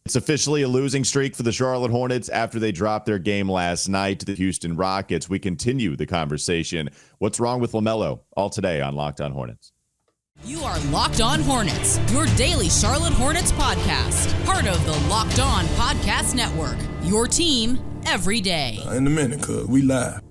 It's officially a losing streak for the Charlotte Hornets after they dropped their game last night to the Houston Rockets. We continue the conversation. What's wrong with LaMelo? All today on Locked On Hornets. You are Locked On Hornets, your daily Charlotte Hornets podcast. Part of the Locked On Podcast Network, your team every day. In a minute, cuz we live.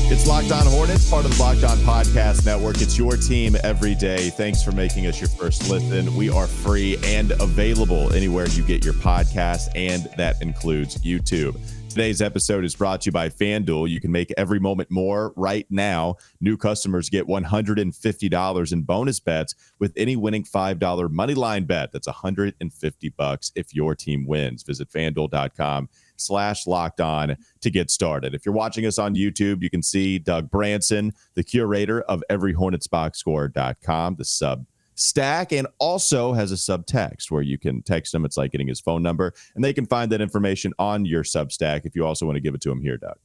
It's Locked On Hornets, part of the Locked On Podcast Network. It's your team every day. Thanks for making us your first listen. We are free and available anywhere you get your podcast, and that includes YouTube. Today's episode is brought to you by FanDuel. You can make every moment more right now. New customers get $150 in bonus bets with any winning $5 moneyline bet. That's $150 if your team wins. Visit FanDuel.com/LockedOn to get started. If you're watching us on YouTube, you can see Doug Branson, the curator of Every Hornets Boxscore.com, the substack, and also has a subtext where you can text him. It's like getting his phone number, and they can find that information on your Substack if you also want to give it to him here, Doug.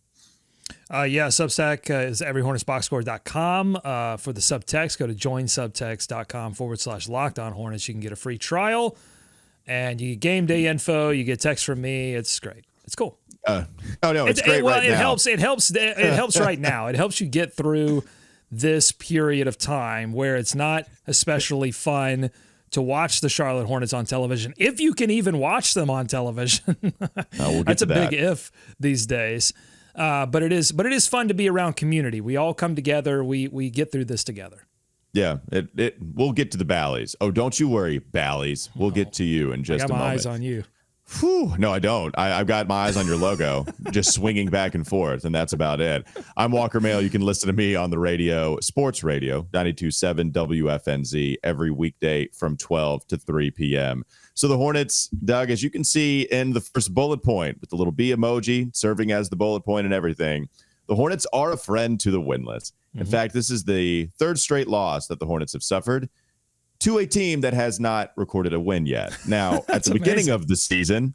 Substack is everyhornetsboxscore.com. For the subtext, go to joinsubtext.com/LockedOnHornets. You can get a free trial, and you get game day info. You get text from me. It's great. It's cool. It's great right now. It helps right now. It helps you get through this period of time where it's not especially fun to watch the Charlotte Hornets on television, if you can even watch them on television. That's a big if these days. But it is fun to be around community. We all come together. We get through this together. Yeah, we'll get to the Bally's. Oh, don't you worry, Bally's. We'll get to you in just a moment. I got my eyes on you. Whew, no, I don't. I've got my eyes on your logo, just swinging back and forth, and that's about it. I'm Walker Mail. You can listen to me on the radio, Sports Radio, 92.7 WFNZ, every weekday from 12 to 3 p.m. So the Hornets, Doug, as you can see in the first bullet point with the little B emoji serving as the bullet point and everything, the Hornets are a friend to the winless. In fact, this is the third straight loss that the Hornets have suffered to a team that has not recorded a win yet. Now, at the beginning of the season,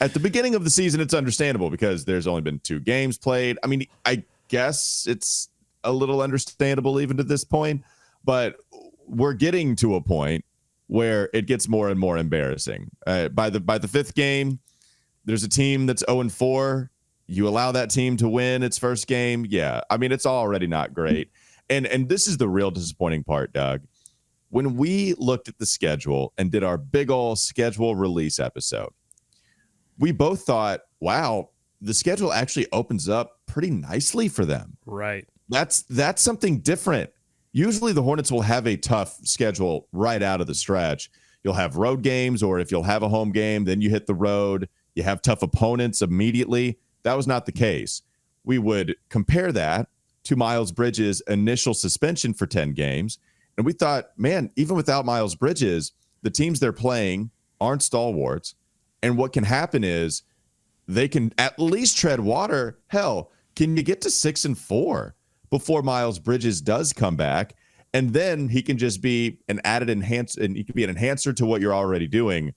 it's understandable because there's only been 2 games played. I mean, I guess it's a little understandable even to this point, but we're getting to a point where it gets more and more embarrassing. By the 5th game, there's a team that's 0-4. You allow that team to win its first game. Yeah, I mean, it's already not great. And this is the real disappointing part, Doug. When we looked at the schedule and did our big ol' schedule release episode, we both thought, wow, the schedule actually opens up pretty nicely for them. Right. That's something different. Usually the Hornets will have a tough schedule right out of the stretch. You'll have road games, or if you'll have a home game, then you hit the road. You have tough opponents immediately. That was not the case. We would compare that to Miles Bridges' initial suspension for 10 games. And we thought, man, even without Miles Bridges, the teams they're playing aren't stalwarts. And what can happen is they can at least tread water. Hell, can you get to 6-4 before Miles Bridges does come back? And then he can just be an added enhancer, and he can be an enhancer to what you're already doing.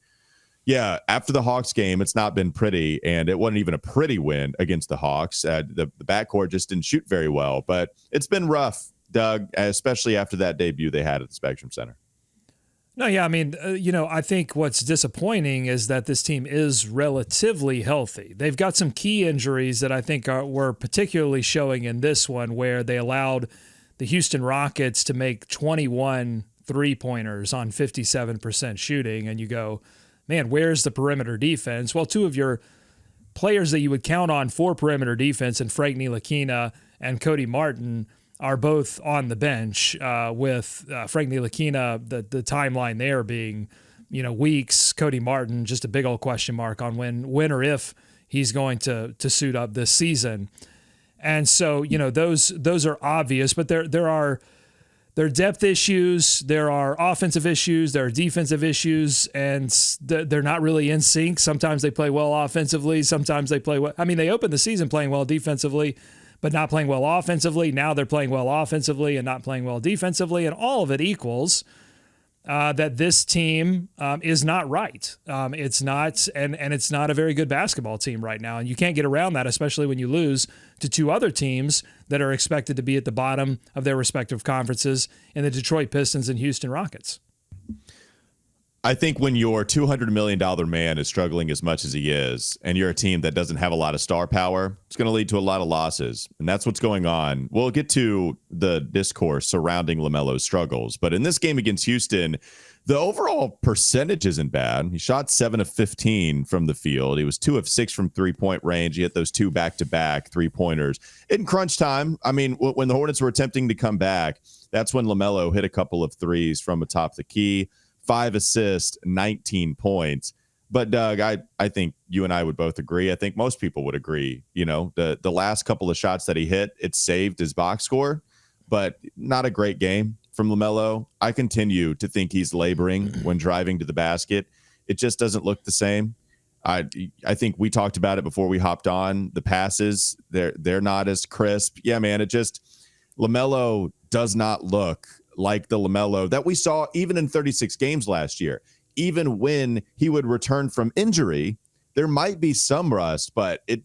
Yeah, after the Hawks game, it's not been pretty, and it wasn't even a pretty win against the Hawks. The backcourt just didn't shoot very well, but it's been rough, Doug, especially after that debut they had at the Spectrum Center. No, yeah, I mean, I think what's disappointing is that this team is relatively healthy. They've got some key injuries that I think were particularly showing in this one, where they allowed the Houston Rockets to make 21 three-pointers on 57% shooting, and you go, man, where's the perimeter defense? Well, 2 of your players that you would count on for perimeter defense, and Frank Ntilikina and Cody Martin, are both on the bench, with Frank Ntilikina, the timeline there being, weeks. Cody Martin, just a big old question mark on when or if he's going to suit up this season. And so, those are obvious, but there are depth issues, there are offensive issues, there are defensive issues, and they're not really in sync. Sometimes they play well offensively, sometimes they play well. I mean, they opened the season playing well defensively, but not playing well offensively. Now they're playing well offensively and not playing well defensively, and all of it equals that this team is not right. It's not, and it's not a very good basketball team right now. And you can't get around that, especially when you lose to two other teams that are expected to be at the bottom of their respective conferences in the Detroit Pistons and Houston Rockets. I think when your $200 million man is struggling as much as he is, and you're a team that doesn't have a lot of star power, it's going to lead to a lot of losses. And that's what's going on. We'll get to the discourse surrounding LaMelo's struggles. But in this game against Houston, the overall percentage isn't bad. He shot 7 of 15 from the field. He was 2 of 6 from three-point range. He hit those 2 back-to-back three-pointers. In crunch time, I mean, when the Hornets were attempting to come back, that's when LaMelo hit a couple of threes from atop the key. 5 assists, 19 points. But Doug, I think you and I would both agree. I think most people would agree. You know, the last couple of shots that he hit, it saved his box score, but not a great game from LaMelo. I continue to think he's laboring when driving to the basket. It just doesn't look the same. I think we talked about it before we hopped on. The passes, they're not as crisp. Yeah, man, LaMelo does not look like the LaMelo that we saw even in 36 games last year. Even when he would return from injury, there might be some rust, but it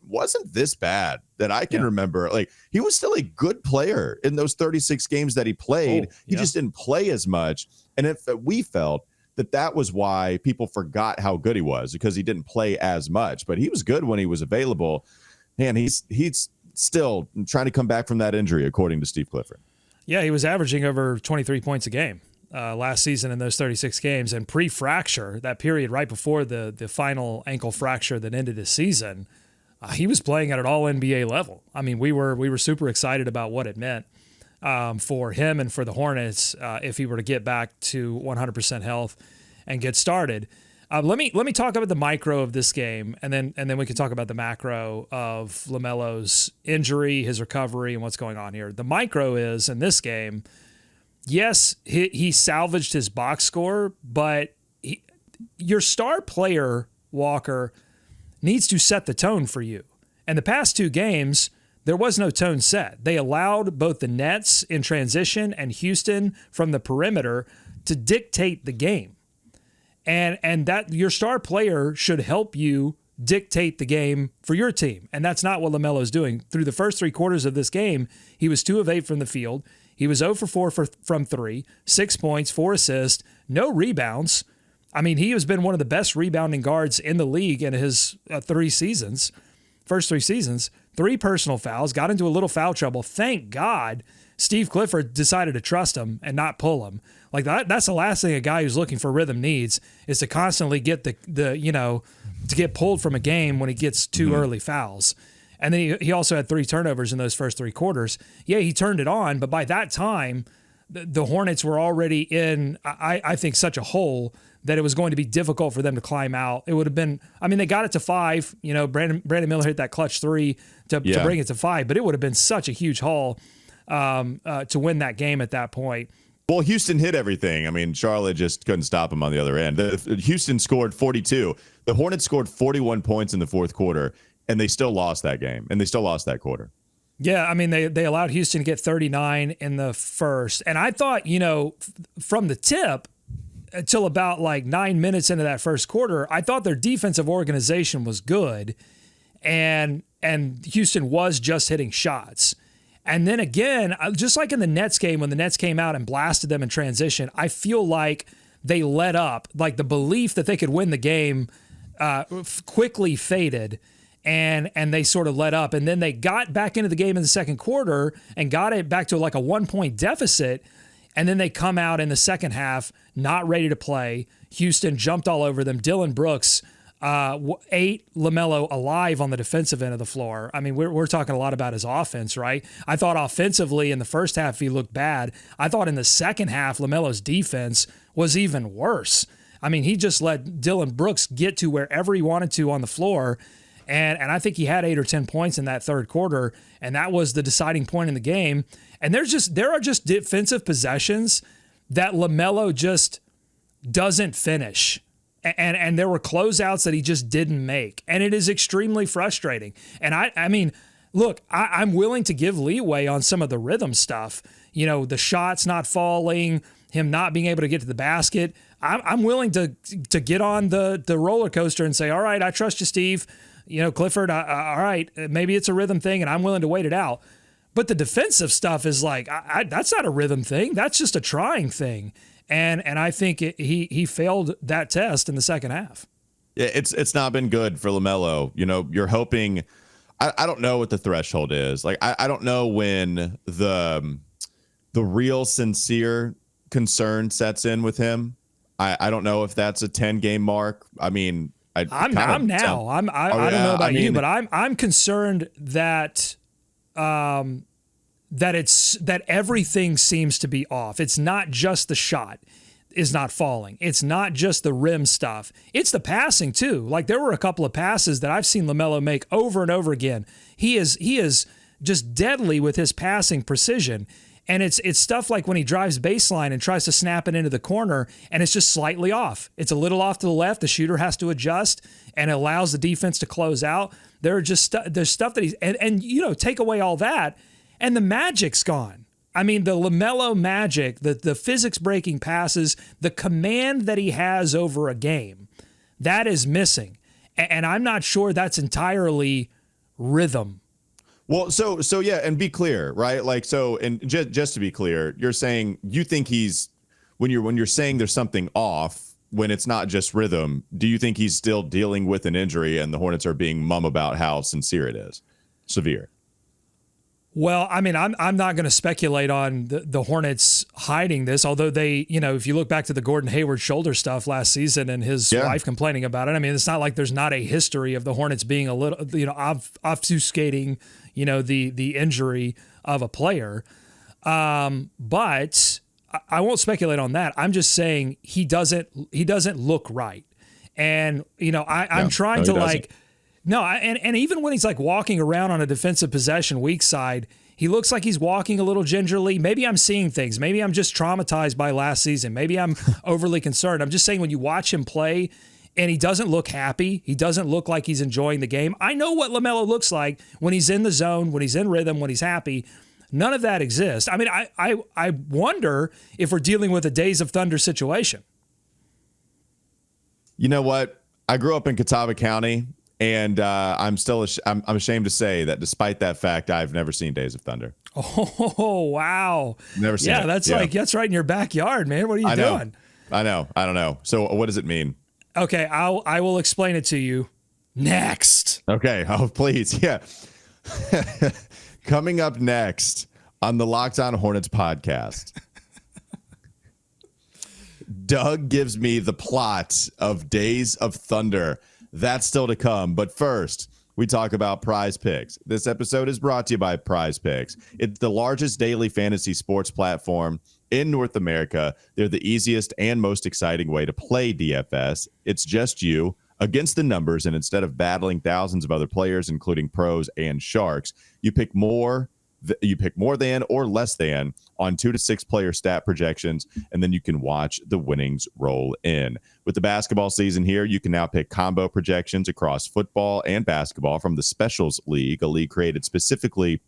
wasn't this bad that I can remember. Like, he was still a good player in those 36 games that he played. He just didn't play as much. And if we felt that was why people forgot how good he was, because he didn't play as much, but he was good when he was available. Man, he's still trying to come back from that injury, according to Steve Clifford. Yeah, he was averaging over 23 points a game last season in those 36 games. And pre-fracture, that period right before the final ankle fracture that ended his season, he was playing at an all-NBA level. I mean, we were super excited about what it meant for him and for the Hornets if he were to get back to 100% health and get started. Let me talk about the micro of this game, and then we can talk about the macro of LaMelo's injury, his recovery, and what's going on here. The micro is, in this game, yes, he salvaged his box score, but your star player, Walker, needs to set the tone for you. And the past 2 games, there was no tone set. They allowed both the Nets in transition and Houston from the perimeter to dictate the game. And that your star player should help you dictate the game for your team. And that's not what LaMelo's doing. Through the first 3 quarters of this game, he was 2 of 8 from the field. He was 0 for 4 from 3, 6 points, 4 assists, no rebounds. I mean, he has been one of the best rebounding guards in the league in his first 3 seasons. 3 personal fouls, got into a little foul trouble. Thank God Steve Clifford decided to trust him and not pull him. Like that's the last thing a guy who's looking for rhythm needs, is to constantly get to get pulled from a game when he gets 2 early fouls. And then he also had 3 turnovers in those first 3 quarters. Yeah, he turned it on, but by that time, the Hornets were already in, I think, such a hole that it was going to be difficult for them to climb out. It would have been, I mean, they got it to 5. You know, Brandon Miller hit that clutch 3 to bring it to 5, but it would have been such a huge haul to win that game at that point. Well, Houston hit everything. I mean, Charlotte just couldn't stop him on the other end. Houston scored 42. The Hornets scored 41 points in the fourth quarter, and they still lost that game, and they still lost that quarter. Yeah, I mean, they allowed Houston to get 39 in the first. And I thought, from the tip until about like 9 minutes into that first quarter, I thought their defensive organization was good, and Houston was just hitting shots. And then again, just like in the Nets game, when the Nets came out and blasted them in transition, I feel like they let up. Like the belief that they could win the game quickly faded, and they sort of let up. And then they got back into the game in the second quarter and got it back to like a 1-point deficit. And then they come out in the second half, not ready to play. Houston jumped all over them. Dylan Brooks ate LaMelo alive on the defensive end of the floor. I mean, we're talking a lot about his offense, right? I thought offensively in the first half he looked bad. I thought in the second half LaMelo's defense was even worse. I mean, he just let Dylan Brooks get to wherever he wanted to on the floor, and I think he had 8 or 10 points in that third quarter, and that was the deciding point in the game. And there are just defensive possessions that LaMelo just doesn't finish. And there were closeouts that he just didn't make. And it is extremely frustrating. And I mean, look, I'm willing to give leeway on some of the rhythm stuff. You know, the shots not falling, him not being able to get to the basket. I'm willing to get on the roller coaster and say, all right, I trust you, Steve. You know, Clifford, all right, maybe it's a rhythm thing, and I'm willing to wait it out. But the defensive stuff is like, that's not a rhythm thing. That's just a trying thing. And I think he failed that test in the second half. Yeah, it's not been good for LaMelo. You know, you're hoping. I don't know what the threshold is. Like, I don't know when the real sincere concern sets in with him. I don't know if that's a 10-game mark. I mean, I don't know about you, but I'm concerned that that everything seems to be off. It's not just the shot is not falling. It's not just the rim stuff. It's the passing too. Like, there were a couple of passes that I've seen LaMelo make over and over again. He is just deadly with his passing precision. And it's stuff like when he drives baseline and tries to snap it into the corner, and it's just slightly off. It's a little off to the left. The shooter has to adjust, and it allows the defense to close out. There's stuff that he's and you know, take away all that, and the magic's gone. I mean, the LaMelo magic, the physics breaking passes, the command that he has over a game, that is missing, and I'm not sure that's entirely rhythm. Well, so yeah, and be clear, right? Like, so, and just to be clear, you're saying you think he's when you're saying there's something off when it's not just rhythm. Do you think he's still dealing with an injury and the Hornets are being mum about how sincere it is? Severe. Well, I mean, I'm not going to speculate on the Hornets hiding this, although they, you know, if you look back to the Gordon Hayward shoulder stuff last season and his wife complaining about it, I mean, it's not like there's not a history of the Hornets being a little, you know, obfuscating, you know, the injury of a player. But I won't speculate on that. I'm just saying he doesn't look right. And, you know, I'm trying to like, no, and even when he's like walking around on a defensive possession weak side, he looks like he's walking a little gingerly. Maybe I'm seeing things. Maybe I'm just traumatized by last season. Maybe I'm overly concerned. I'm just saying, when you watch him play and he doesn't look happy, he doesn't look like he's enjoying the game. I know what LaMelo looks like when he's in the zone, when he's in rhythm, when he's happy. None of that exists. I mean, I wonder if we're dealing with a Days of Thunder situation. You know what? I grew up in Catawba County. And I'm ashamed to say that despite that fact, I've never seen Days of Thunder. Oh, wow. Never seen it. That's right in your backyard, man. What are you doing? I know. I don't know. So what does it mean? Okay, I will explain it to you next. Okay. Oh, please. Yeah. Coming up next on the Locked On Hornets podcast, Doug gives me the plot of Days of Thunder. That's still to come. But first, we talk about Prize Picks. This episode is brought to you by Prize Picks. It's the largest daily fantasy sports platform in North America. They're the easiest and most exciting way to play DFS. It's just you against the numbers, and instead of battling thousands of other players, including pros and sharks, you pick more than or less than on 2 to 6 player stat projections, and then you can watch the winnings roll in. With the basketball season here, you can now pick combo projections across football and basketball from the Specials League, a league created specifically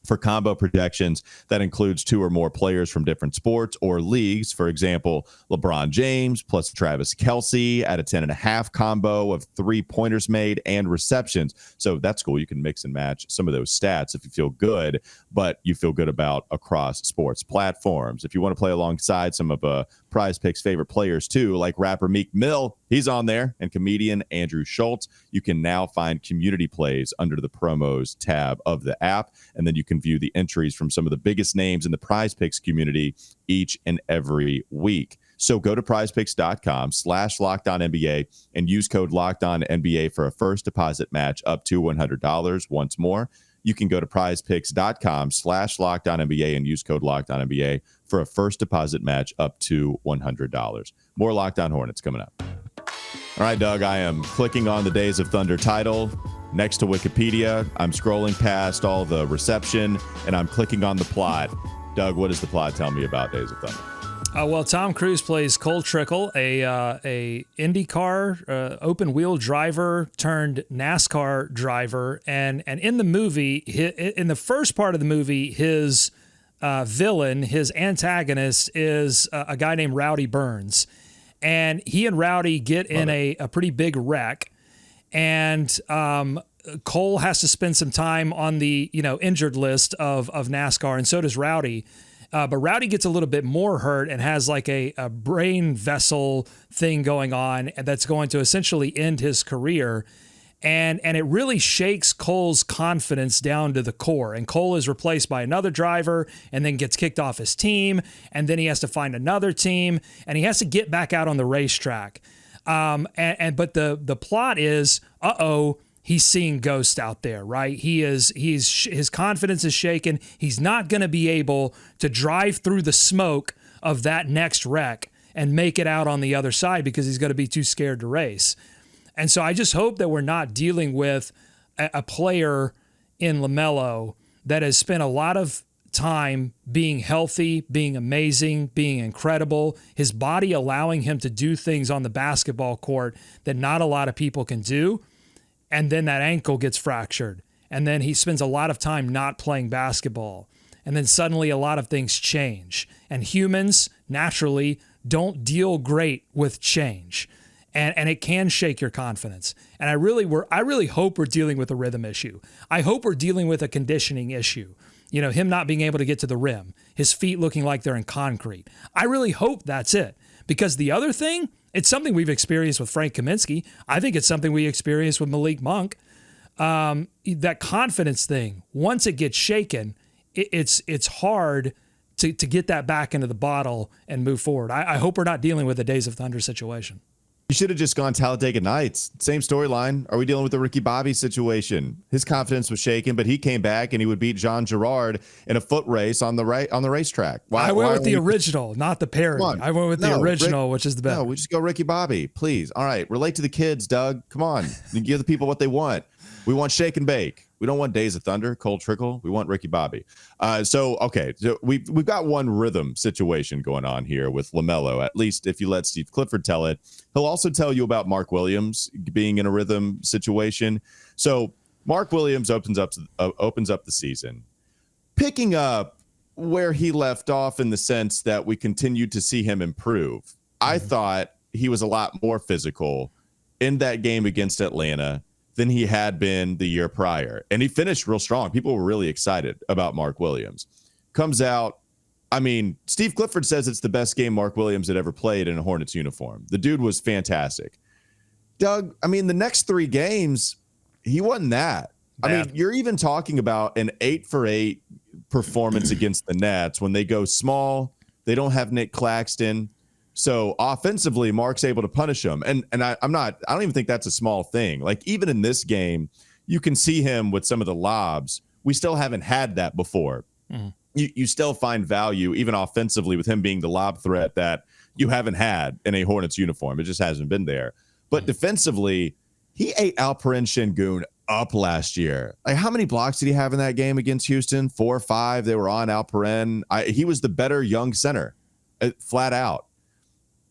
for combo projections that includes 2 or more players from different sports or leagues. For example, LeBron James plus Travis Kelce at a 10.5 combo of 3-pointers made and receptions. So that's cool. You can mix and match some of those stats if you feel good, but you feel good about across sports platforms. If you want to play alongside some of Prize Picks' favorite players too, like rapper Meek Mill, he's on there, and comedian Andrew Schultz, you can now find community plays under the promos tab of the app, and then you can view the entries from some of the biggest names in the Prize Picks community each and every week. So go to prizepicks.com/LockedOnNBA and use code LockedOnNBA for a first deposit match up to $100. Once more, you can go to prizepicks.com/LockedOnNBA and use code LockedOnNBA for a first deposit match up to $100. More Locked On Hornets coming up. All right, Doug, I am clicking on the Days of Thunder title next to Wikipedia. I'm scrolling past all the reception, and I'm clicking on the plot. Doug, what does the plot tell me about Days of Thunder? Well, Tom Cruise plays Cole Trickle, a IndyCar open wheel driver turned NASCAR driver, and in the movie, in the first part of the movie, his villain, his antagonist, is a guy named Rowdy Burns, and he and Rowdy get in a pretty big wreck, and Cole has to spend some time on the injured list of NASCAR, and so does Rowdy. But Rowdy gets a little bit more hurt and has like a brain vessel thing going on that's going to essentially end his career. And it really shakes Cole's confidence down to the core. And Cole is replaced by another driver and then gets kicked off his team. And then he has to find another team and he has to get back out on the racetrack. But the plot is, he's seeing ghosts out there, right? His confidence is shaken. He's not going to be able to drive through the smoke of that next wreck and make it out on the other side because he's going to be too scared to race. And so I just hope that we're not dealing with a player in LaMelo that has spent a lot of time being healthy, being amazing, being incredible, his body allowing him to do things on the basketball court that not a lot of people can do. And then that ankle gets fractured. And then he spends a lot of time not playing basketball. And then suddenly a lot of things change. And humans, naturally, don't deal great with change. And it can shake your confidence. And I really hope we're dealing with a rhythm issue. I hope we're dealing with a conditioning issue. Him not being able to get to the rim, his feet looking like they're in concrete. I really hope that's it. Because the other thing, it's something we've experienced with Frank Kaminsky. I think it's something we experienced with Malik Monk. That confidence thing, once it gets shaken, it's hard to get that back into the bottle and move forward. I hope we're not dealing with a Days of Thunder situation. You should have just gone Talladega Nights. Same storyline. Are we dealing with the Ricky Bobby situation? His confidence was shaken, but he came back and he would beat Jean Girard in a foot race on the racetrack. I went with the original, not the parody. I went with the original, which is the best. No, we just go Ricky Bobby, please. All right, relate to the kids, Doug. Come on, give the people what they want. We want shake and bake. We don't want Days of Thunder, Cole Trickle. We want Ricky Bobby. So we've got one rhythm situation going on here with LaMelo. At least if you let Steve Clifford tell it, he'll also tell you about Mark Williams being in a rhythm situation. So Mark Williams opens up the season, picking up where he left off in the sense that we continued to see him improve. I thought he was a lot more physical in that game against Atlanta than he had been the year prior. And he finished real strong. People were really excited about Mark Williams. Comes out, Steve Clifford says it's the best game Mark Williams had ever played in a Hornets uniform. The dude was fantastic. Doug, the next 3 games, he wasn't that. You're even talking about an 8-for-8 performance against the Nets when they go small. They don't have Nick Claxton. So offensively, Mark's able to punish him. And I don't even think that's a small thing. Like even in this game, you can see him with some of the lobs. We still haven't had that before. Mm. You still find value even offensively with him being the lob threat that you haven't had in a Hornets uniform. It just hasn't been there. But defensively, he ate Alperen Şengün up last year. Like how many blocks did he have in that game against Houston? 4 or 5. They were on Alperen. He was the better young center, flat out.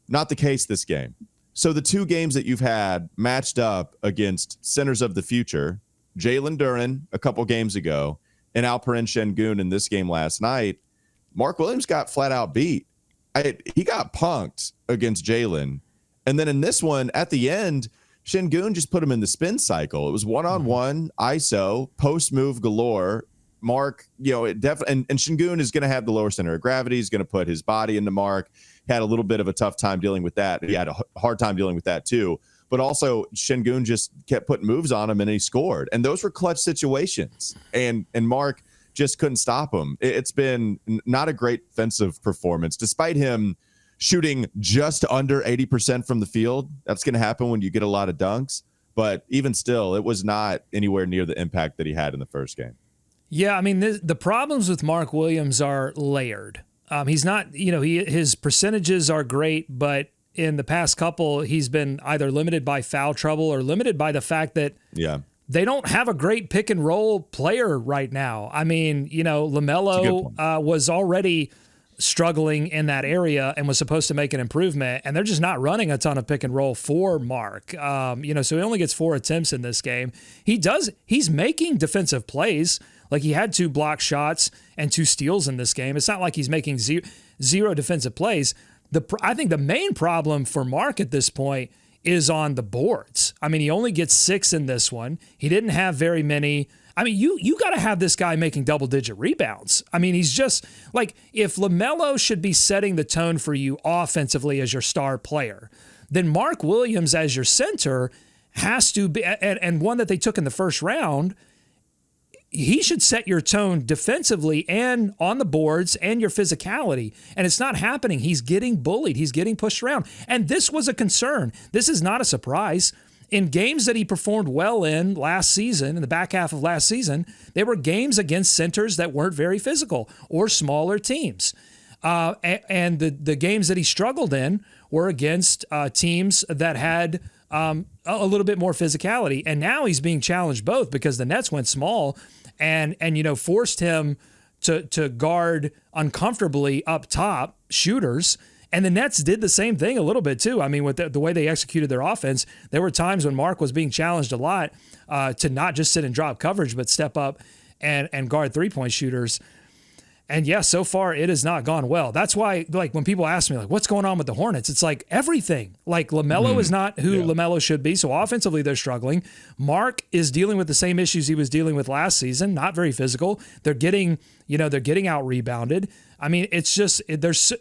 Not the case this game. So the 2 games that you've had matched up against centers of the future, Jalen Duren a couple games ago and Alperen Şengün in this game last night, Mark Williams got flat out beat. He got punked against Jalen. And then in this one, at the end, Şengün just put him in the spin cycle. It was one-on-one, ISO, post move galore. Mark, and Şengün is going to have the lower center of gravity. He's going to put his body into Mark. Had a little bit of a tough time dealing with that. He had a hard time dealing with that too. But also Şengün just kept putting moves on him and he scored. And those were clutch situations. And Mark just couldn't stop him. It's been not a great defensive performance, despite him shooting just under 80% from the field. That's going to happen when you get a lot of dunks. But even still, it was not anywhere near the impact that he had in the first game. Yeah, the problems with Mark Williams are layered. He's not, his percentages are great, but in the past couple, he's been either limited by foul trouble or limited by the fact that they don't have a great pick and roll player right now. LaMelo was already struggling in that area and was supposed to make an improvement, and they're just not running a ton of pick and roll for Mark. So he only gets 4 attempts in this game. He's making defensive plays. Like, he had 2 block shots and 2 steals in this game. It's not like he's making zero defensive plays. I think the main problem for Mark at this point is on the boards. I mean, he only gets 6 in this one. He didn't have very many. I mean, you got to have this guy making double-digit rebounds. I mean, he's just like, if LaMelo should be setting the tone for you offensively as your star player, then Mark Williams as your center has to be, and one that they took in the first round, he should set your tone defensively and on the boards and your physicality. And it's not happening. He's getting bullied. He's getting pushed around. And this was a concern. This is not a surprise. In games that he performed well in last season, in the back half of last season, they were games against centers that weren't very physical or smaller teams. And the games that he struggled in were against teams that had a little bit more physicality. And now he's being challenged both because the Nets went small and forced him to guard uncomfortably up top shooters. And the Nets did the same thing a little bit too. I mean, with the way they executed their offense, there were times when Mark was being challenged a lot to not just sit and drop coverage, but step up and guard 3-point shooters. And yeah, so far it has not gone well. That's why, like, when people ask me, like, what's going on with the Hornets? It's like everything. Like, LaMelo is not who LaMelo should be, so offensively they're struggling. Mark is dealing with the same issues he was dealing with last season, not very physical. They're getting out rebounded. I mean, it's just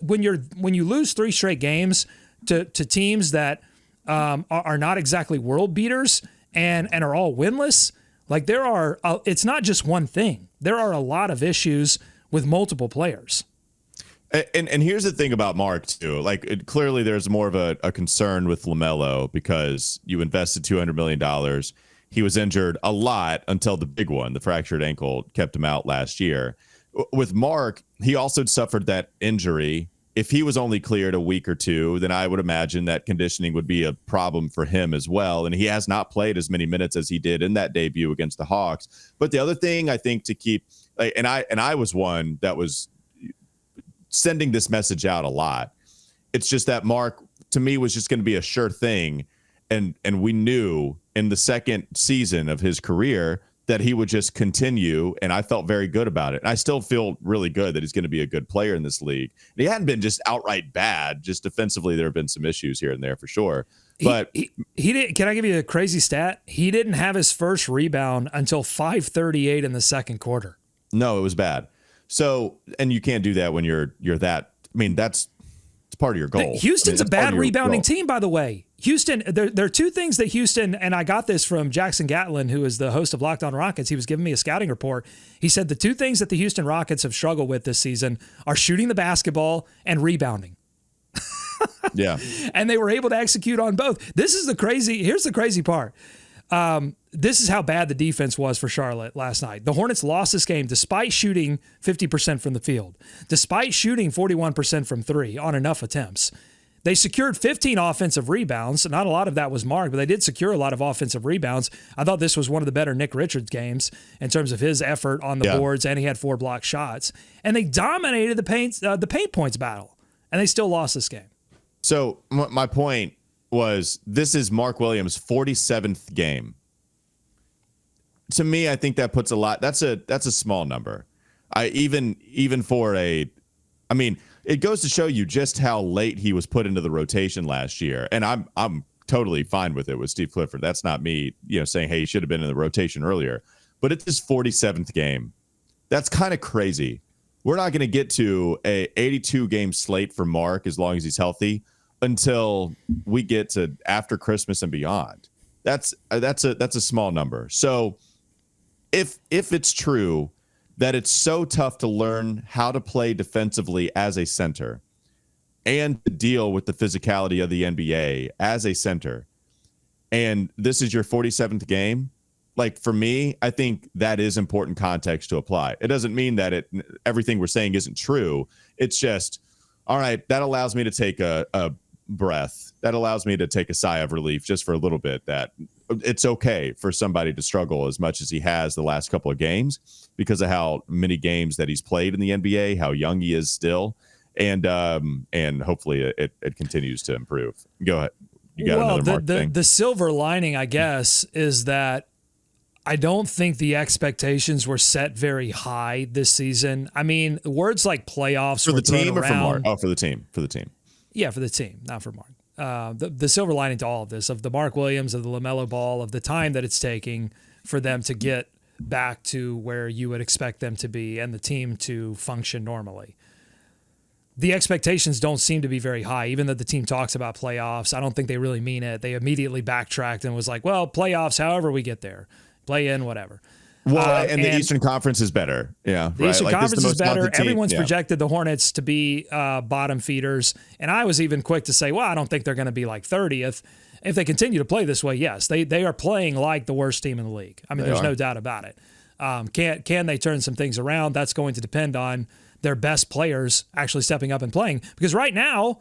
when you lose 3 straight games to teams that are not exactly world beaters and are all winless. Like, it's not just one thing. There are a lot of issues with multiple players. And here's the thing about Mark too. Like, clearly there's more of a concern with LaMelo because you invested $200 million. He was injured a lot until the big one, the fractured ankle, kept him out last year. With Mark, he also suffered that injury. If he was only cleared a week or 2, then I would imagine that conditioning would be a problem for him as well. And he has not played as many minutes as he did in that debut against the Hawks. But the other thing I think to keep, and I was one that was sending this message out a lot. It's just that Mark, to me, was just going to be a sure thing. And we knew in the second season of his career that he would just continue, and I felt very good about it. And I still feel really good that he's going to be a good player in this league. And he hadn't been just outright bad. Just defensively, there have been some issues here and there for sure. But he didn't. Can I give you a crazy stat? He didn't have his first rebound until 5:38 in the second quarter. No, it was bad. So, and you can't do that when you're that. I mean, it's part of your goal. Houston's a bad rebounding team, by the way. Houston, there are 2 things that Houston, and I got this from Jackson Gatlin, who is the host of Locked On Rockets. He was giving me a scouting report. He said the 2 things that the Houston Rockets have struggled with this season are shooting the basketball and rebounding. Yeah. And they were able to execute on both. Here's the crazy part. This is how bad the defense was for Charlotte last night. The Hornets lost this game despite shooting 50% from the field, despite shooting 41% from 3 on enough attempts. They secured 15 offensive rebounds. Not a lot of that was Mark, but they did secure a lot of offensive rebounds. I thought this was one of the better Nick Richards games in terms of his effort on the boards, and he had 4 block shots. And they dominated the paint points battle, and they still lost this game. So my point was, this is Mark Williams' 47th game. To me, I think that puts a lot. That's a small number. Even for I mean, it goes to show you just how late he was put into the rotation last year. And I'm totally fine with it with Steve Clifford. That's not me, saying, hey, he should have been in the rotation earlier. But it's his 47th game. That's kind of crazy. We're not going to get to a 82 game slate for Mark as long as he's healthy until we get to after Christmas and beyond. That's a small number. So if it's true that it's so tough to learn how to play defensively as a center and to deal with the physicality of the NBA as a center, and this is your 47th game, like, for me, I think that is important context to apply. It doesn't mean that everything we're saying isn't true. It's just, all right, that allows me to take a breath. That allows me to take a sigh of relief just for a little bit, that it's okay for somebody to struggle as much as he has the last couple of games because of how many games that he's played in the NBA, how young he is still. and hopefully it continues to improve. Go ahead. You got another Mark thing. The silver lining, I guess, is that I don't think the expectations were set very high this season. I mean, words like playoffs for were the team thrown or for around. Mark? Oh, for the team. For the team. Yeah, for the team, not for Mark. The silver lining to all of this, of the Mark Williams, of the LaMelo Ball, of the time that it's taking for them to get back to where you would expect them to be and the team to function normally. The expectations don't seem to be very high, even though the team talks about playoffs. I don't think they really mean it. They immediately backtracked and was like, well, playoffs, however we get there, play in, whatever. Well, and the Eastern Conference is better. Yeah, the Eastern Conference is better. Everyone's yeah. projected the Hornets to be bottom feeders. And I was even quick to say, well, I don't think they're going to be like 30th. If they continue to play this way, yes, they are playing like the worst team in the league. I mean, there's no doubt about it. Can they turn some things around? That's going to depend on their best players actually stepping up and playing. Because right now,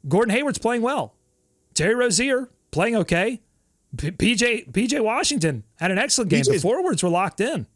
Gordon Hayward's playing well. Terry Rozier playing okay. PJ Washington had an excellent game. The forwards were locked in.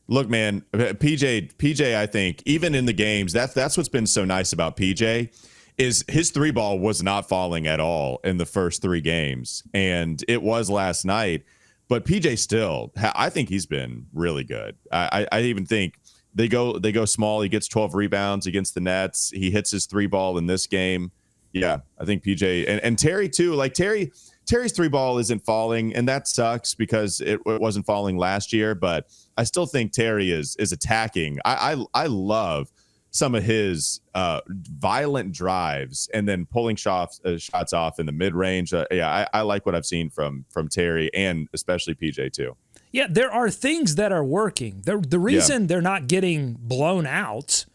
Look, man, PJ, I think even in the games, that's what's been so nice about PJ is his three ball was not falling at all in the first three games, and it was last night. But PJ still, I think he's been really good. I even think they go small. He gets 12 rebounds against the Nets. He hits his three ball in this game. Yeah, I think PJ and Terry too. Like Terry's three ball isn't falling, and that sucks because it wasn't falling last year. But I still think Terry is attacking. I love some of his violent drives and then pulling shots off in the mid range. I like what I've seen from Terry and especially PJ too. Yeah, there are things that are working. The reason they're not getting blown out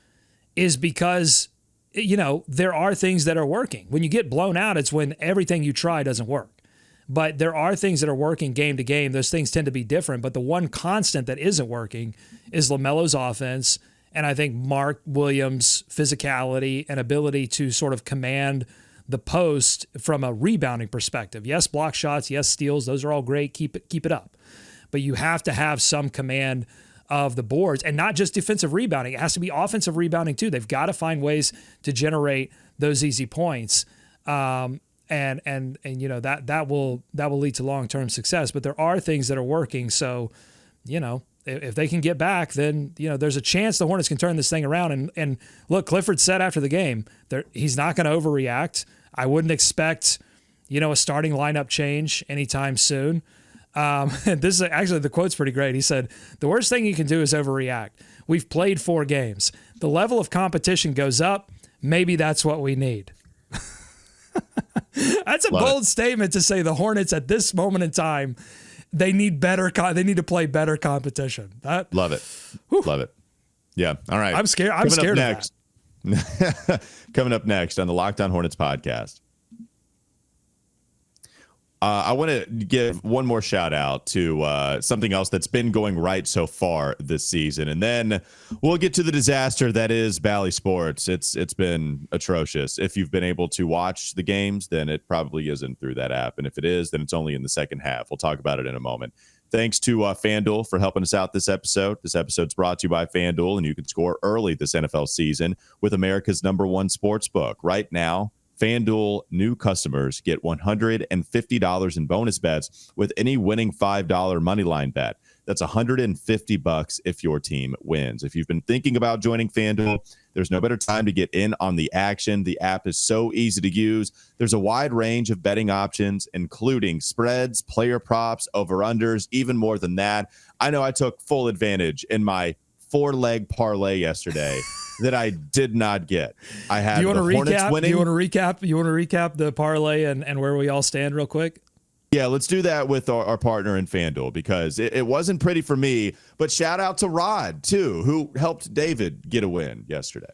is because, there are things that are working. When you get blown out, it's when everything you try doesn't work. But there are things that are working game to game. Those things tend to be different. But the one constant that isn't working is LaMelo's offense. And I think Mark Williams' physicality and ability to sort of command the post from a rebounding perspective. Yes, block shots. Yes, steals. Those are all great. Keep it up. But you have to have some command of the boards, and not just defensive rebounding. It has to be offensive rebounding too. They've got to find ways to generate those easy points. And that will lead to long-term success. But there are things that are working. So, if they can get back, then there's a chance the Hornets can turn this thing around. And look, Clifford said after the game, he's not going to overreact. I wouldn't expect a starting lineup change anytime soon. And this is actually, the quote's pretty great. He said, "The worst thing you can do is overreact. We've played 4 games. The level of competition goes up. Maybe that's what we need." That's a bold statement to say the Hornets at this moment in time, they need to play better competition. Love it. Whew. Love it. Yeah. All right. I'm scared. I'm scared of that. Coming up next on the Locked On Hornets podcast. I want to give one more shout out to something else that's been going right so far this season. And then we'll get to the disaster that is Bally Sports. It's been atrocious. If you've been able to watch the games, then it probably isn't through that app. And if it is, then it's only in the second half. We'll talk about it in a moment. Thanks to FanDuel for helping us out this episode. This episode's brought to you by FanDuel, and you can score early this NFL season with America's #1 sports book. Right now, FanDuel new customers get $150 in bonus bets with any winning $5 moneyline bet. That's $150 if your team wins. If you've been thinking about joining FanDuel, there's no better time to get in on the action. The app is so easy to use. There's a wide range of betting options, including spreads, player props, over-unders, even more than that. I know I took full advantage in my 4-leg parlay yesterday that I did not get. I had the Hornets winning. You want to recap the parlay and where we all stand real quick? Yeah, let's do that with our partner in FanDuel, because it wasn't pretty for me. But shout out to Rod, too, who helped David get a win yesterday.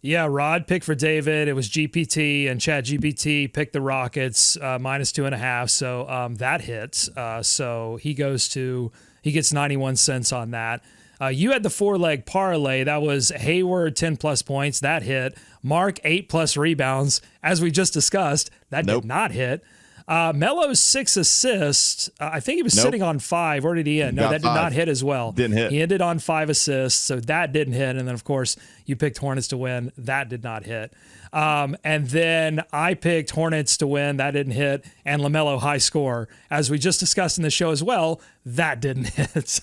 Yeah, Rod picked for David. It was GPT, and ChatGPT picked the Rockets -2.5. So that hits. So he gets 91 cents on that. You had the 4-leg parlay. That was Hayward 10+ points. That hit. Mark 8+ rebounds. As we just discussed, that did not hit. Melo's 6 assists. I think he was sitting on 5. Or did he end? No, that did not hit as well. Didn't hit. He ended on 5 assists, so that didn't hit. And then, of course, you picked Hornets to win. That did not hit. And then I picked Hornets to win. That didn't hit. And LaMelo high score, as we just discussed in the show as well. That didn't hit.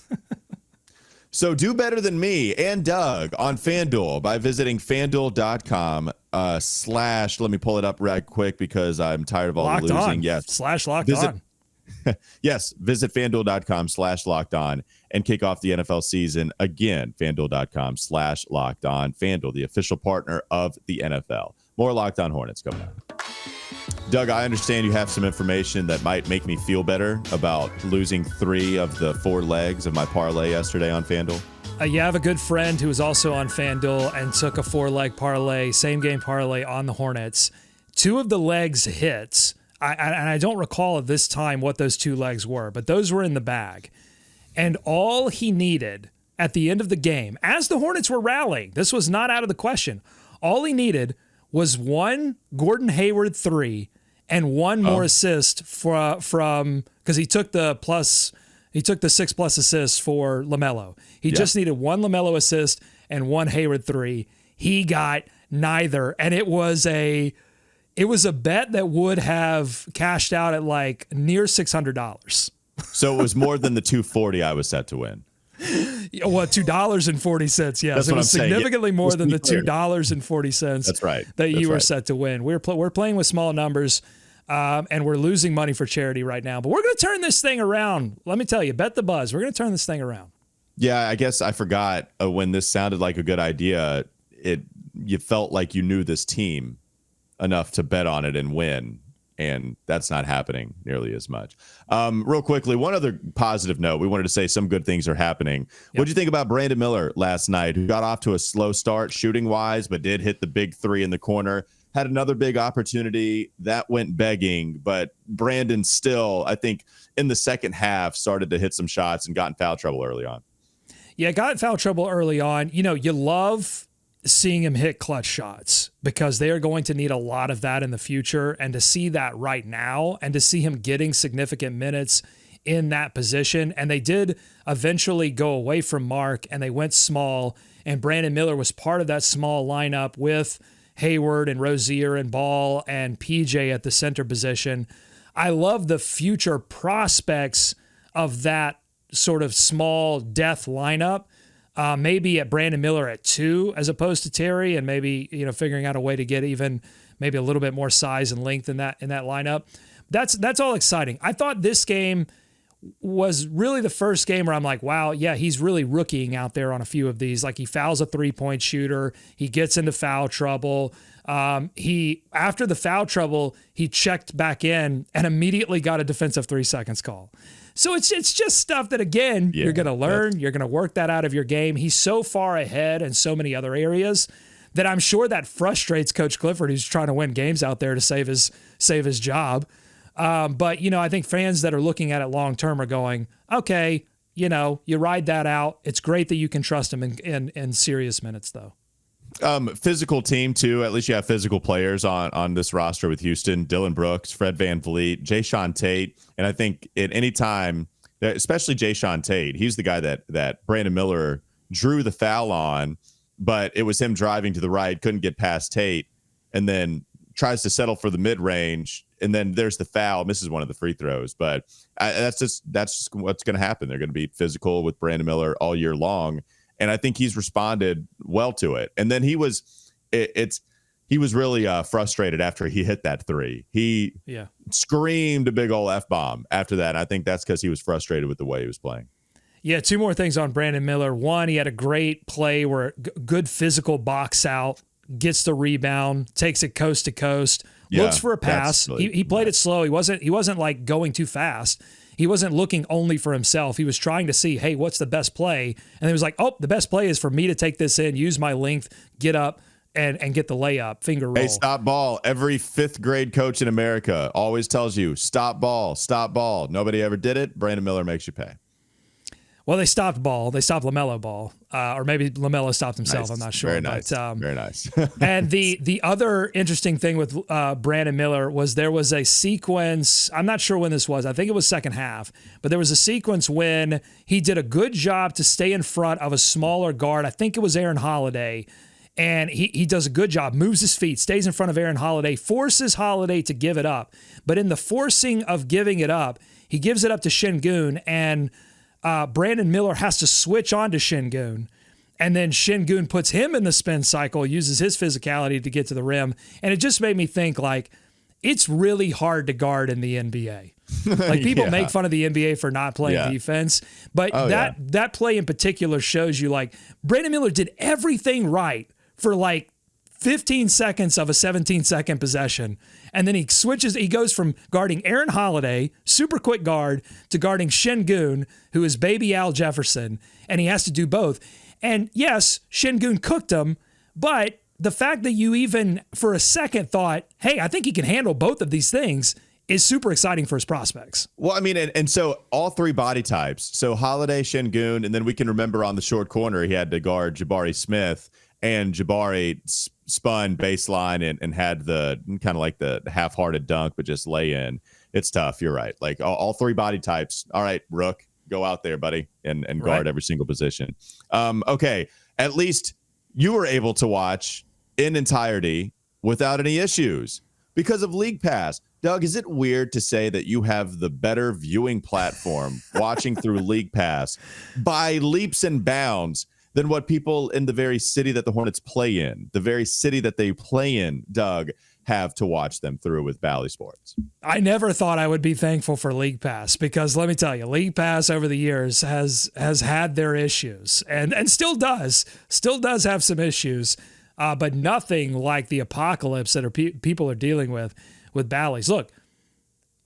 So do better than me and Doug on FanDuel by visiting FanDuel.com / let me pull it up right quick because I'm tired of all the losing. On. Yes. / locked on. Yes. Visit FanDuel.com / locked on and kick off the NFL season again. FanDuel.com / locked on. FanDuel, the official partner of the NFL. More Locked On Hornets coming up. Doug, I understand you have some information that might make me feel better about losing 3 of the 4 legs of my parlay yesterday on FanDuel. You have a good friend who was also on FanDuel and took a 4-leg parlay, same game parlay on the Hornets. 2 of the legs hits. I don't recall at this time what those 2 legs were, but those were in the bag. And all he needed at the end of the game, as the Hornets were rallying, this was not out of the question, all he needed was 1 Gordon Hayward 3 and 1 more assist from because he took the 6+ assists for LaMelo. He just needed 1 LaMelo assist and 1 Hayward 3. He got neither, and it was a bet that would have cashed out at like near $600. So it was more than the $240 I was set to win. Well, $2.40. Yes, it was significantly more than the $2.40. That's right. That you were set to win. We're playing with small numbers, and we're losing money for charity right now. But we're going to turn this thing around. Let me tell you, bet the buzz. We're going to turn this thing around. Yeah, I guess I forgot when this sounded like a good idea. You felt like you knew this team enough to bet on it and win. And that's not happening nearly as much. Real quickly, one other positive note. We wanted to say some good things are happening. Yep. What did you think about Brandon Miller last night, who got off to a slow start shooting-wise, but did hit the big 3 in the corner? Had another big opportunity. That went begging. But Brandon still, I think, in the second half, started to hit some shots and got in foul trouble early on. Yeah, got in foul trouble early on. You know, you love seeing him hit clutch shots because they are going to need a lot of that in the future. And to see that right now and to see him getting significant minutes in that position. And they did eventually go away from Mark and they went small. And Brandon Miller was part of that small lineup with Hayward and Rozier and Ball and PJ at the center position. I love the future prospects of that sort of small death lineup. Maybe at Brandon Miller at 2 as opposed to Terry, and maybe figuring out a way to get even maybe a little bit more size and length in that lineup. That's all exciting. I thought this game was really the first game where I'm like, wow, yeah, he's really rookieing out there on a few of these. Like he fouls a 3-point shooter, he gets into foul trouble. After the foul trouble, he checked back in and immediately got a defensive 3 seconds call. So it's just stuff that, again, you're going to learn. You're going to work that out of your game. He's so far ahead in so many other areas that I'm sure that frustrates Coach Clifford, who's trying to win games out there to save his job. But, I think fans that are looking at it long-term are going, okay, you ride that out. It's great that you can trust him in serious minutes, though. Physical team, too. At least you have physical players on this roster with Houston. Dylan Brooks, Fred VanVleet, Jayshawn Tate. And I think at any time, especially Jayshawn Tate, he's the guy that Brandon Miller drew the foul on, but it was him driving to the right, couldn't get past Tate, and then tries to settle for the mid-range, and then there's the foul, misses one of the free throws. But that's just what's going to happen. They're going to be physical with Brandon Miller all year long. And I think he's responded well to it. And then he was really frustrated after he hit that 3. He screamed a big old F-bomb after that. And I think that's because he was frustrated with the way he was playing. Yeah, 2 more things on Brandon Miller. One, he had a great play where good physical box out, gets the rebound, takes it coast to coast, looks for a pass. Really, he played it slow. He wasn't like going too fast. He wasn't looking only for himself. He was trying to see, hey, what's the best play? And he was like, oh, the best play is for me to take this in, use my length, get up, and get the layup, finger roll. Hey, stop ball. Every 5th grade coach in America always tells you, stop ball, stop ball. Nobody ever did it. Brandon Miller makes you pay. Well, they stopped Ball. They stopped LaMelo Ball. Or maybe LaMelo stopped himself. Nice. I'm not sure. Very nice. But, very nice. and the other interesting thing with Brandon Miller was there was a sequence. I'm not sure when this was. I think it was second half. But there was a sequence when he did a good job to stay in front of a smaller guard. I think it was Aaron Holiday. And he does a good job, moves his feet, stays in front of Aaron Holiday, forces Holiday to give it up. But in the forcing of giving it up, he gives it up to Şengün, and Brandon Miller has to switch on to Şengün. And then Şengün puts him in the spin cycle, uses his physicality to get to the rim. And it just made me think, like, it's really hard to guard in the NBA. Like, people make fun of the NBA for not playing defense. But that play in particular shows you, like, Brandon Miller did everything right for, like, 15 seconds of a 17-second possession. And then he goes from guarding Aaron Holiday, super quick guard, to guarding Şengün, who is baby Al Jefferson. And he has to do both. And yes, Şengün cooked him, but the fact that you even for a second thought, hey, I think he can handle both of these things is super exciting for his prospects. Well, I mean, and so all three body types. So Holiday, Şengün, and then we can remember on the short corner, he had to guard Jabari Smith, and Jabari spun baseline and had the kind of like the half-hearted dunk, but just lay in. It's tough. You're right. Like all three body types. All right, Rook, go out there, buddy, and guard every single position. Okay, at least you were able to watch in entirety without any issues because of League Pass. Doug, is it weird to say that you have the better viewing platform watching through League Pass by leaps and bounds than what people in the very city that the Hornets play in, the very city that they play in, Doug, have to watch them through with Bally Sports? I never thought I would be thankful for League Pass because let me tell you, League Pass over the years has had their issues and still does have some issues, but nothing like the apocalypse that people are dealing with Bally's. Look,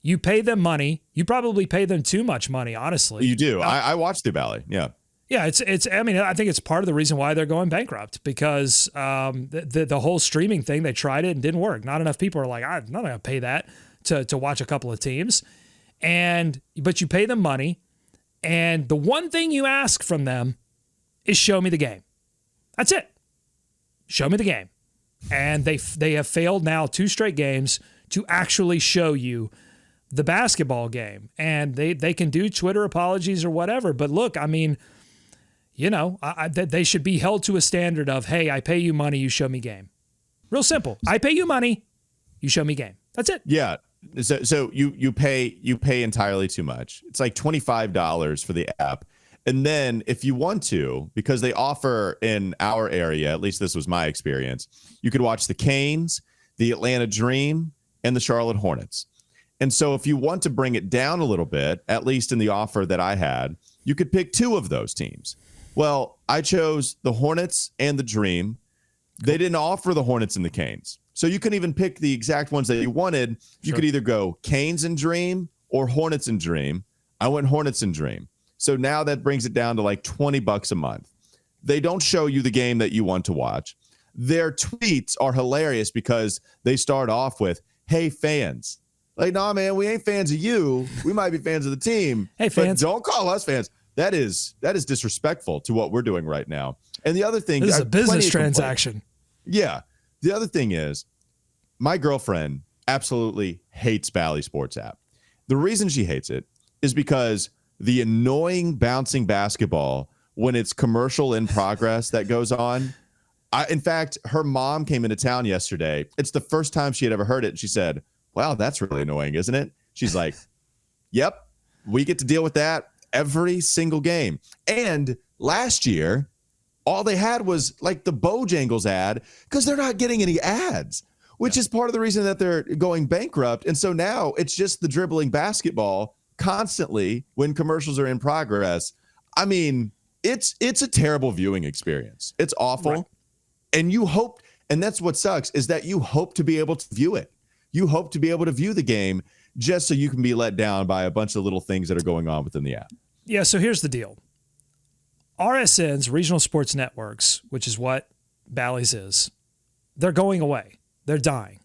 you pay them money. You probably pay them too much money, honestly. You do. I watched the Bally. Yeah. Yeah, it's. I mean, I think it's part of the reason why they're going bankrupt because the whole streaming thing, they tried it and didn't work. Not enough people are like, I'm not going to pay that to watch a couple of teams, but you pay them money, and the one thing you ask from them is show me the game. That's it. Show me the game, and they have failed now 2 straight games to actually show you the basketball game, and they can do Twitter apologies or whatever, but look, I mean. You know, they should be held to a standard of, hey, I pay you money, you show me game. Real simple. I pay you money, you show me game. That's it. Yeah. So you pay entirely too much. It's like $25 for the app. And then if you want to, because they offer in our area, at least this was my experience, you could watch the Canes, the Atlanta Dream, and the Charlotte Hornets. And so if you want to bring it down a little bit, at least in the offer that I had, you could pick 2 of those teams. Well, I chose the Hornets and the Dream. They didn't offer the Hornets and the Canes. So you couldn't even pick the exact ones that you wanted. You could either go Canes and Dream or Hornets and Dream. I went Hornets and Dream. So now that brings it down to like $20 a month. They don't show you the game that you want to watch. Their tweets are hilarious because they start off with, hey, fans. Like, nah, man, we ain't fans of you. We might be fans of the team. Hey, fans. But don't call us fans. That is disrespectful to what we're doing right now. And the other thing, this is a business transaction. Yeah. The other thing is, my girlfriend absolutely hates Bally Sports app. The reason she hates it is because the annoying bouncing basketball when it's commercial in progress that goes on. In fact, her mom came into town yesterday. It's the first time she had ever heard it. And she said, wow, that's really annoying, isn't it? She's like, yep, we get to deal with that every single game. And last year, all they had was like the Bojangles ad because they're not getting any ads, which is part of the reason that they're going bankrupt. And so now it's just the dribbling basketball constantly when commercials are in progress. I mean, it's a terrible viewing experience. It's awful. Right. And you hope, and that's what sucks, is that you hope to be able to view it. You hope to be able to view the game just so you can be let down by a bunch of little things that are going on within the app. Yeah, so here's the deal. RSNs, regional sports networks, which is what Bally's is, they're going away. They're dying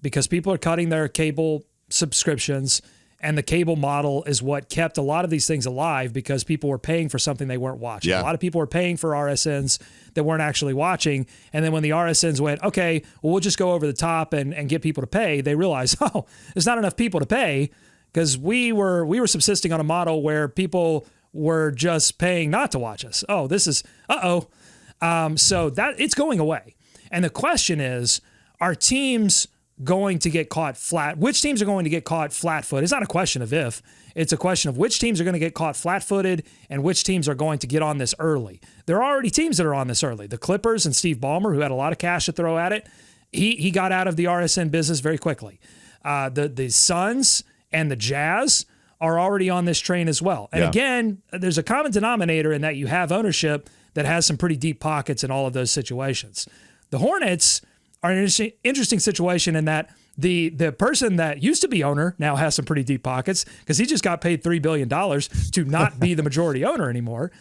because people are cutting their cable subscriptions And the cable model is what kept a lot of these things alive because people were paying for something they weren't watching. Yeah. A lot of people were paying for RSNs that weren't actually watching. And then when the RSNs went, okay, well, we'll just go over the top and get people to pay, they realized, oh, there's not enough people to pay because we were subsisting on a model where people were just paying not to watch us. Oh, this is, so that it's going away. And the question is, are teams going to get caught flat? Which teams are going to get caught flat-footed? It's not a question of if. It's a question of which teams are going to get caught flat-footed and which teams are going to get on this early. There are already teams that are on this early. The Clippers and Steve Ballmer, who had a lot of cash to throw at it, he got out of the RSN business very quickly. The Suns and the Jazz are already on this train as well. And again, there's a common denominator in that you have ownership that has some pretty deep pockets in all of those situations. The Hornets are an interesting situation in that the person that used to be owner now has some pretty deep pockets because he just got paid $3 billion to not be the majority owner anymore.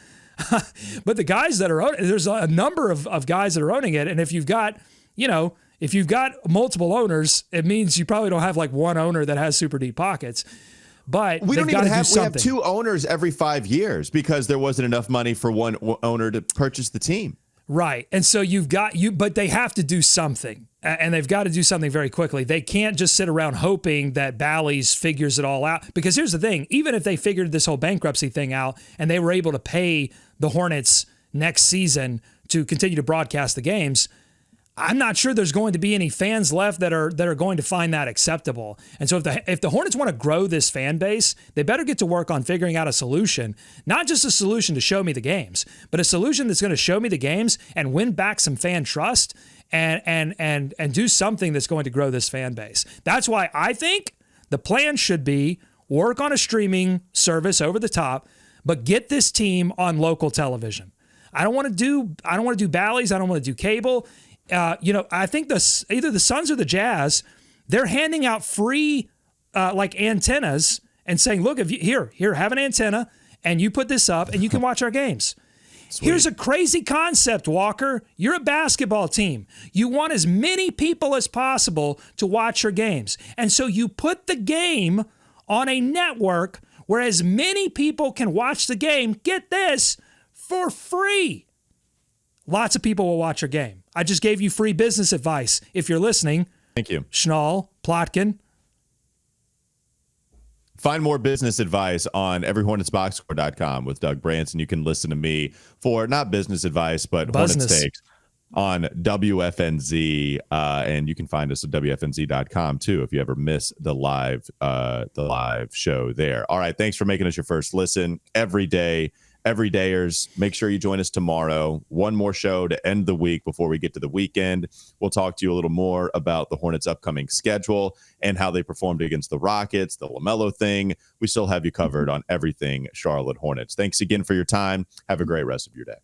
But the guys that are owning, there's a number of guys that are owning it. And if you've got, if you've got multiple owners, it means you probably don't have like one owner that has super deep pockets. But we don't even have, we have two owners every 5 years because there wasn't enough money for one owner to purchase the team. Right. And so but they have to do something, and they've got to do something very quickly. They can't just sit around hoping that Bally's figures it all out. Because here's the thing, even if they figured this whole bankruptcy thing out and they were able to pay the Hornets next season to continue to broadcast the games, I'm not sure there's going to be any fans left that are going to find that acceptable. And so if the Hornets want to grow this fan base, they better get to work on figuring out a solution, not just a solution to show me the games, but a solution that's going to show me the games and win back some fan trust and do something that's going to grow this fan base. That's why I think the plan should be work on a streaming service over the top, but get this team on local television. I don't want to do Bally's. I don't want to do cable. I think either the Suns or the Jazz, they're handing out free like antennas and saying, look, if you here, have an antenna and you put this up and you can watch our games. Sweet. Here's a crazy concept, Walker. You're a basketball team. You want as many people as possible to watch your games. And so you put the game on a network where as many people can watch the game, get this, for free. Lots of people will watch your game. I just gave you free business advice. If you're listening, thank you. Schnall, Plotkin. Find more business advice on everyhornetsboxscore.com with Doug Branson. You can listen to me for not business advice, but Business. Hornets takes on WFNZ. And you can find us at WFNZ.com too if you ever miss the live show there. All right. Thanks for making us your first listen every day. Everydayers, make sure you join us tomorrow. One more show to end the week before we get to the weekend. We'll talk to you a little more about the Hornets' upcoming schedule and how they performed against the Rockets, the LaMelo thing. We still have you covered on everything Charlotte Hornets. Thanks again for your time. Have a great rest of your day.